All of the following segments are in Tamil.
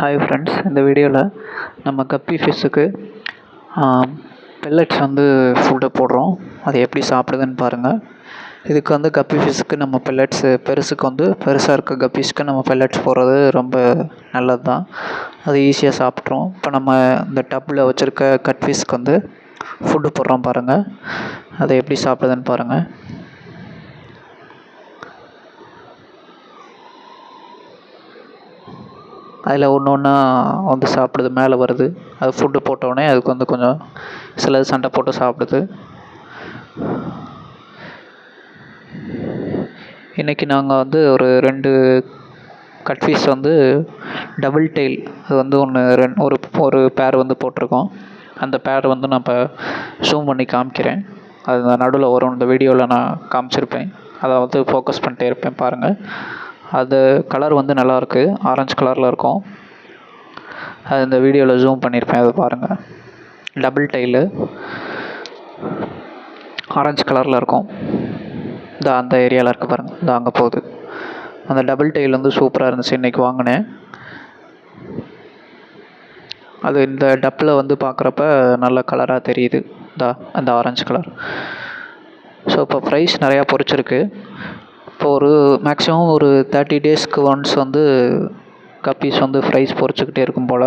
ஹாய் ஃப்ரெண்ட்ஸ், இந்த வீடியோவில் நம்ம கப்பி ஃபிஷ்ஷுக்கு பெல்லட்ஸ் ஃபுட்டை போடுறோம். அதை எப்படி சாப்பிடுதுன்னு பாருங்கள். இதுக்கு கப்பி ஃபிஷ்ஷுக்கு நம்ம பெல்லட்ஸு பெருசுக்கு பெருசாக இருக்க கப்பீஸ்க்கு நம்ம பெல்லட்ஸ் போடுறது ரொம்ப நல்லது தான். அது ஈஸியாக சாப்பிட்றோம். இப்போ நம்ம இந்த டப்பில் வச்சுருக்க கட் ஃபிஷ்க்கு ஃபுட்டு போடுறோம் பாருங்கள். அதை எப்படி சாப்பிடுதுன்னு பாருங்கள். அதில் ஒன்று ஒன்றா சாப்பிடுது, மேலே வருது. அது ஃபுட்டு போட்டோடனே அதுக்கு கொஞ்சம் சிலது சண்டை போட்டு சாப்பிடுது. இன்றைக்கி நாங்கள் ஒரு 2 கட்ஃபிஷ் டபுள் டெயில் அது ஒரு பேர் போட்டிருக்கோம். அந்த பேர் நான் இப்போ ஜூம் பண்ணி காமிக்கிறேன். அது நடுவில் வரும், இந்த வீடியோவில் நான் காமிச்சிருப்பேன். அதை ஃபோக்கஸ் பண்ணிட்டே இருப்பேன் பாருங்கள். அது கலர் நல்லாயிருக்கு, ஆரஞ்சு கலரில் இருக்கும். அது இந்த வீடியோவில் ஜூம் பண்ணியிருப்பேன், அதை பாருங்கள். டபுள் டெயிலு ஆரஞ்சு கலரில் இருக்கும். அந்த ஏரியாவில் இருக்குது பாருங்கள், அங்கே போகுது. அந்த டபுள் டெயில் சூப்பராக இருந்துச்சு, இன்றைக்கி வாங்கினேன். அது இந்த டப்பில் பார்க்குறப்ப நல்ல கலராக தெரியுது, அந்த ஆரஞ்சு கலர். ஸோ இப்போ ப்ரைஸ் நிறையா பொரிச்சிருக்கு. இப்போ மேக்ஸிமம் 30 டேஸ்க்கு ஒன்ஸ் கப்பீஸ் ஃப்ரைஸ் பொரிச்சுக்கிட்டே இருக்கும் போல்.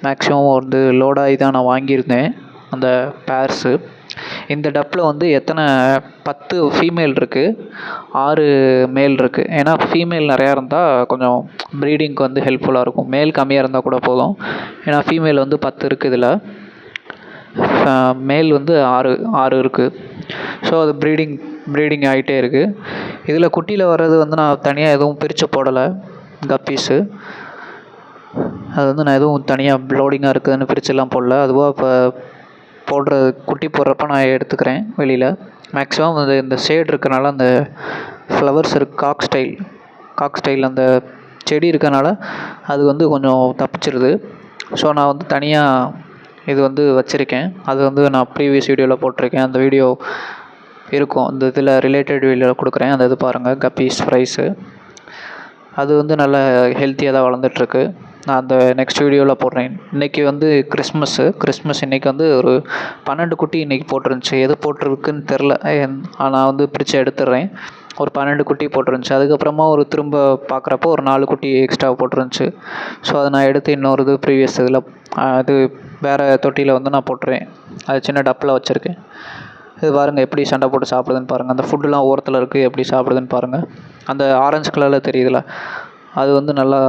மேக்ஸிமம் லோடாகி தான் நான் வாங்கியிருந்தேன் அந்த பேர்ஸு. இந்த டப்பில் எத்தனை 10 ஃபீமேல் இருக்குது, 6 மேல் இருக்குது. ஏன்னா ஃபீமேல் நிறையா இருந்தால் கொஞ்சம் ப்ரீடிங்க்கு ஹெல்ப்ஃபுல்லாக இருக்கும். மேல் கம்மியாக இருந்தால் கூட போதும். ஏன்னா ஃபீமேல் 10 இருக்குது, இதில் மேல் 6 இருக்குது. ஸோ அது ப்ரீடிங் ஆகிட்டே இருக்குது. இதில் குட்டியில் வர்றது நான் தனியாக எதுவும் பிரித்து போடலை கப்பீஸு. அது நான் எதுவும் தனியாக லோடிங்காக இருக்குதுன்னு பிரித்துலாம் போடல. அதுவாக இப்போ குட்டி போடுறப்ப நான் எடுத்துக்கிறேன் வெளியில். மேக்ஸிமம் இந்த ஷேட் இருக்கனால, அந்த ஃப்ளவர்ஸ் காக் ஸ்டைல் அந்த செடி இருக்கனால அது கொஞ்சம் தப்பிச்சிருது. ஸோ நான் தனியாக இது வச்சுருக்கேன். அது நான் ப்ரீவியஸ் வீடியோவில் போட்டிருக்கேன். அந்த வீடியோ இருக்கும், இந்த இதில் ரிலேட்டட் வீடியோவில் கொடுக்குறேன். அந்த இது பாருங்கள், கப்பீஸ் ஃப்ரைஸு. அது நல்ல ஹெல்த்தியாக தான் வளர்ந்துட்டுருக்கு. நான் அந்த நெக்ஸ்ட் வீடியோவில் போடுறேன். இன்றைக்கி கிறிஸ்மஸ் இன்றைக்கி ஒரு 12 குட்டி இன்றைக்கி போட்டிருந்துச்சி. எது போட்டிருக்குன்னு தெரில, நான் பிரித்து எடுத்துடுறேன். ஒரு 12 குட்டி போட்டிருந்துச்சி. அதுக்கப்புறமா திரும்ப பார்க்குறப்போ 4 குட்டி எக்ஸ்ட்ரா போட்டிருந்துச்சி. ஸோ அதை நான் எடுத்து இன்னொரு ப்ரீவியஸ் இதில் அது வேறு தொட்டியில் நான் போட்டுருவேன். அது சின்ன டப்பில் வச்சுருக்கேன். இது பாருங்கள் எப்படி சண்டை போட்டு சாப்பிடுதுன்னு பாருங்கள். அந்த ஃபுட்டுலாம் ஓரத்தில் இருக்குது, எப்படி சாப்பிடுதுன்னு பாருங்கள். அந்த ஆரஞ்சு கலரில் தெரியுதுல, அது நல்லா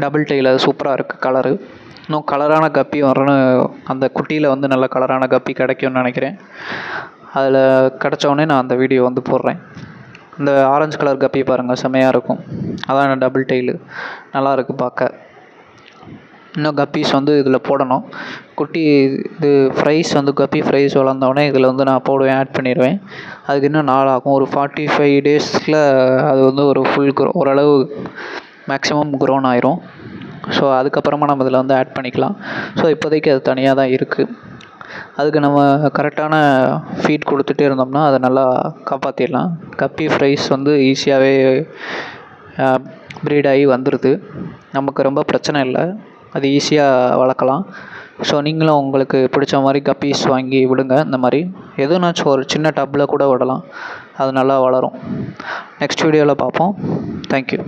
டபுள் டெயில். அது சூப்பராக இருக்குது கலரு. இன்னும் கலரான கப்பி வரணும்னு, அந்த குட்டியில் நல்ல கலரான கப்பி கிடைக்கும்னு நினைக்கிறேன். அதில் கிடச்சோடனே நான் அந்த வீடியோ போடுறேன். இந்த ஆரஞ்சு கலர் கப்பி பாருங்கள், செம்மையாக இருக்கும். அதான் டபுள் டெயிலு, நல்லாயிருக்கு பார்க்க. இன்னும் கப்பீஸ் இதில் போடணும். குட்டி இது ஃப்ரைஸ் கப்பி ஃப்ரைஸ் வளர்ந்தோடனே இதில் நான் போடுவேன், ஆட் பண்ணிடுவேன். அதுக்கு இன்னும் நாள் ஆகும். ஒரு 45 டேஸில் அது ஒரு ஃபுல் ஓரளவு மேக்ஸிமம் க்ரோன் ஆயிரும். ஸோ அதுக்கப்புறமா நம்ம இதில் ஆட் பண்ணிக்கலாம். ஸோ இப்போதைக்கு அது தனியாக தான் இருக்குது. அதுக்கு நம்ம கரெக்டான ஃபீட் கொடுத்துட்டே இருந்தோம்னா அதை நல்லா காப்பாற்றிடலாம். கப்பி ஃப்ரைஸ் ஈஸியாகவே ப்ரீட் ஆகி வந்துடுது. நமக்கு ரொம்ப பிரச்சனை இல்லை, அது ஈஸியாக வளர்க்கலாம். ஸோ நீங்களும் உங்களுக்கு பிடிச்ச மாதிரி கப்பீஸ் வாங்கி விடுங்க. இந்த மாதிரி எதுனாச்சும் ஒரு சின்ன டப்பில் கூட விடலாம், அது நல்லா வளரும். நெக்ஸ்ட் வீடியோவில் பார்ப்போம். தேங்க்யூ.